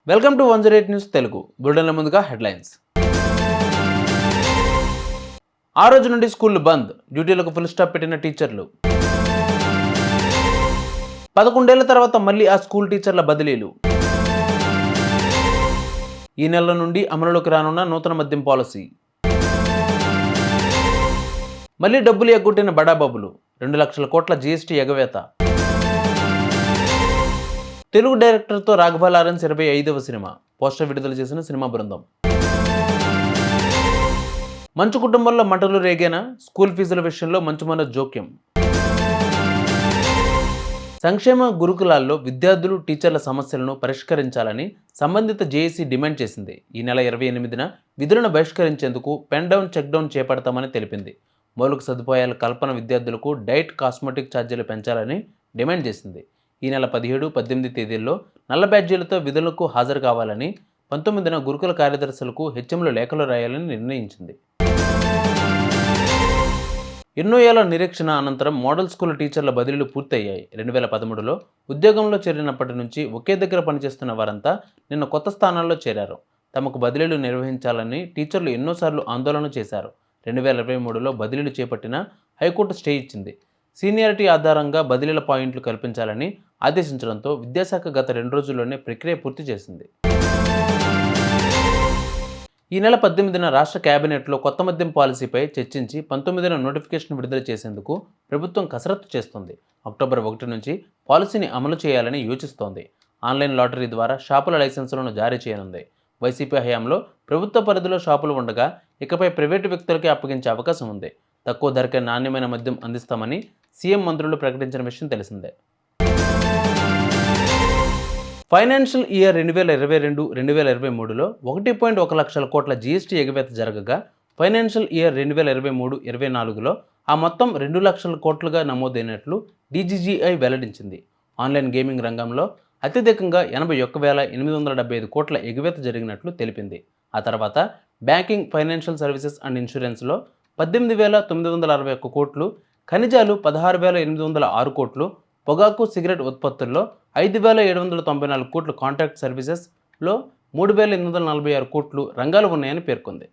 Welcome to 108 news Telugu. బులెటిన్ల ముందుగా headlines. ఆ రోజు నుండి స్కూళ్లు బంద్, డ్యూటీలకు ఫుల్ స్టాప్ పెట్టిన టీచర్లు. 11 ఏళ్ల తర్వాత మళ్ళీ ఆ స్కూల్ టీచర్ల బదిలీలు. ఈ నెల నుండి అమలులోకి రానున్న నూతన మద్యం పాలసీ. మళ్ళీ డబ్బులు ఎగ్గొట్టిన బడాబాబులు, 2 లక్షల కోట్ల జీఎస్టీ ఎగవేత. తెలుగు డైరెక్టర్తో రాఘవ లారెన్స్ 25వ సినిమా పోస్టర్ విడుదల చేసిన సినిమా బృందం. మంచు కుటుంబంలో మంటలు రేగేనా, స్కూల్ ఫీజుల విషయంలో మంచుమన్న జోక్యం. సంక్షేమ గురుకులాల్లో విద్యార్థులు టీచర్ల సమస్యలను పరిష్కరించాలని సంబంధిత జేఏసీ డిమాండ్ చేసింది. ఈ నెల 28న విధులను బహిష్కరించేందుకు పెన్ డౌన్ చెక్ డౌన్ చేపడతామని తెలిపింది. మౌలిక సదుపాయాల కల్పన, విద్యార్థులకు డైట్, కాస్మెటిక్ ఛార్జీలు పెంచాలని డిమాండ్ చేసింది. ఈ నెల 17, 18 తేదీల్లో నల్ల బ్యాడ్జీలతో విధులకు హాజరు కావాలని, 19న గురుకుల కార్యదర్శులకు హెచ్ఎంలు లేఖలు రాయాలని నిర్ణయించింది. ఎన్నో ఏళ్ల నిరీక్షణ అనంతరం మోడల్ స్కూల్ టీచర్ల బదిలీలు పూర్తయ్యాయి. 2013లో ఉద్యోగంలో చేరినప్పటి నుంచి ఒకే దగ్గర పనిచేస్తున్న వారంతా నిన్న కొత్త స్థానాల్లో చేరారు. తమకు బదిలీలు నిర్వహించాలని టీచర్లు ఎన్నోసార్లు ఆందోళన చేశారు. 2023లో బదిలీలు చేపట్టిన హైకోర్టు స్టే ఇచ్చింది. సీనియారిటీ ఆధారంగా బదిలీల పాయింట్లు కల్పించాలని ఆదేశించడంతో విద్యాశాఖ గత 2 రోజుల్లోనే ప్రక్రియ పూర్తి చేసింది. ఈ నెల 18న రాష్ట్ర కేబినెట్లో కొత్త మద్యం పాలసీపై చర్చించి 19న నోటిఫికేషన్ విడుదల చేసేందుకు ప్రభుత్వం కసరత్తు చేస్తోంది. అక్టోబర్ 1 నుంచి పాలసీని అమలు చేయాలని యోచిస్తోంది. ఆన్లైన్ లాటరీ ద్వారా షాపుల లైసెన్సులను జారీ చేయనుంది. వైసీపీ హయాంలో ప్రభుత్వ పరిధిలో షాపులు ఉండగా ఇకపై ప్రైవేటు వ్యక్తులకే అప్పగించే అవకాశం ఉంది. తక్కువ ధరకే నాణ్యమైన మద్యం అందిస్తామని సీఎం మంత్రులు ప్రకటించిన విషయం తెలిసిందే. ఫైనాన్షియల్ ఇయర్ 2022-2023లో 1.1 లక్షల కోట్ల జీఎస్టీ ఎగవేత జరగగా, ఫైనాన్షియల్ ఇయర్ 2023-24లో ఆ మొత్తం 2 లక్షల కోట్లుగా నమోదైనట్లు డీజీజీఐ వెల్లడించింది. ఆన్లైన్ గేమింగ్ రంగంలో అత్యధికంగా 81,875 కోట్ల ఎగవేత జరిగినట్లు తెలిపింది. ఆ తర్వాత బ్యాంకింగ్, ఫైనాన్షియల్ సర్వీసెస్ అండ్ ఇన్సూరెన్స్లో 18,961 కోట్లు, ఖనిజాలు 16,806 కోట్లు, పొగాకు, సిగరెట్ ఉత్పత్తుల్లో 5,794 కోట్లు, కాంట్రాక్ట్ సర్వీసెస్లో 3,846 కోట్లు రంగాలు ఉన్నాయని పేర్కొంది.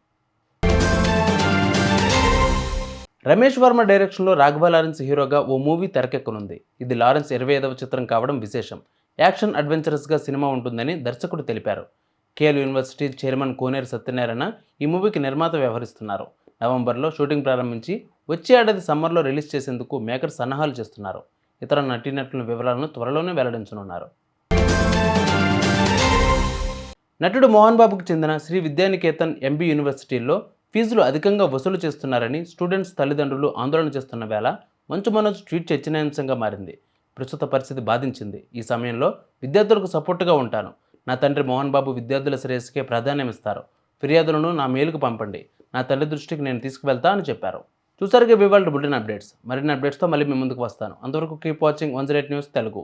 రమేష్ వర్మ డైరెక్షన్లో రాఘవ లారెన్స్ హీరోగా ఓ మూవీ తెరకెక్కనుంది. ఇది లారెన్స్ 25వ చిత్రం కావడం విశేషం. యాక్షన్ అడ్వెంచరస్గా సినిమా ఉంటుందని దర్శకుడు తెలిపారు. కేఎల్ యూనివర్సిటీ చైర్మన్ కోనేరు సత్యనారాయణ ఈ మూవీకి నిర్మాత వ్యవహరిస్తున్నారు. నవంబర్లో షూటింగ్ ప్రారంభించి వచ్చే ఏడాది సమ్మర్లో రిలీజ్ చేసేందుకు మేకర్స్ సన్నాహాలు చేస్తున్నారు. ఇతర నటీనటుల వివరాలను త్వరలోనే వెల్లడించనున్నారు. నటుడు మోహన్ బాబుకు చెందిన శ్రీ విద్యానికేతన్ ఎంబీ యూనివర్సిటీల్లో ఫీజులు అధికంగా వసూలు చేస్తున్నారని స్టూడెంట్స్ తల్లిదండ్రులు ఆందోళన చేస్తున్న వేళ మంచు మనోజ్ ట్వీట్ చర్చనీయాంశంగా మారింది. ప్రస్తుత పరిస్థితి బాధించింది. ఈ సమయంలో విద్యార్థులకు సపోర్టుగా ఉంటాను. నా తండ్రి మోహన్ బాబు విద్యార్థుల శ్రేయస్సుకే ప్రాధాన్యమిస్తారు. ఫిర్యాదులను నా మెయిల్కు పంపండి. నా తండ్రి దృష్టికి నేను తీసుకువెళ్తా అని చెప్పారు. చూసారుగా ఇవాళ బులెటిన్ అప్డేట్స్. మరిన్ని అప్డేట్స్తో మళ్ళీ మీ ముందుకు వస్తాను. అంతవరకు కీప్ వాచింగ్ 108 న్యూస్ తెలుగు.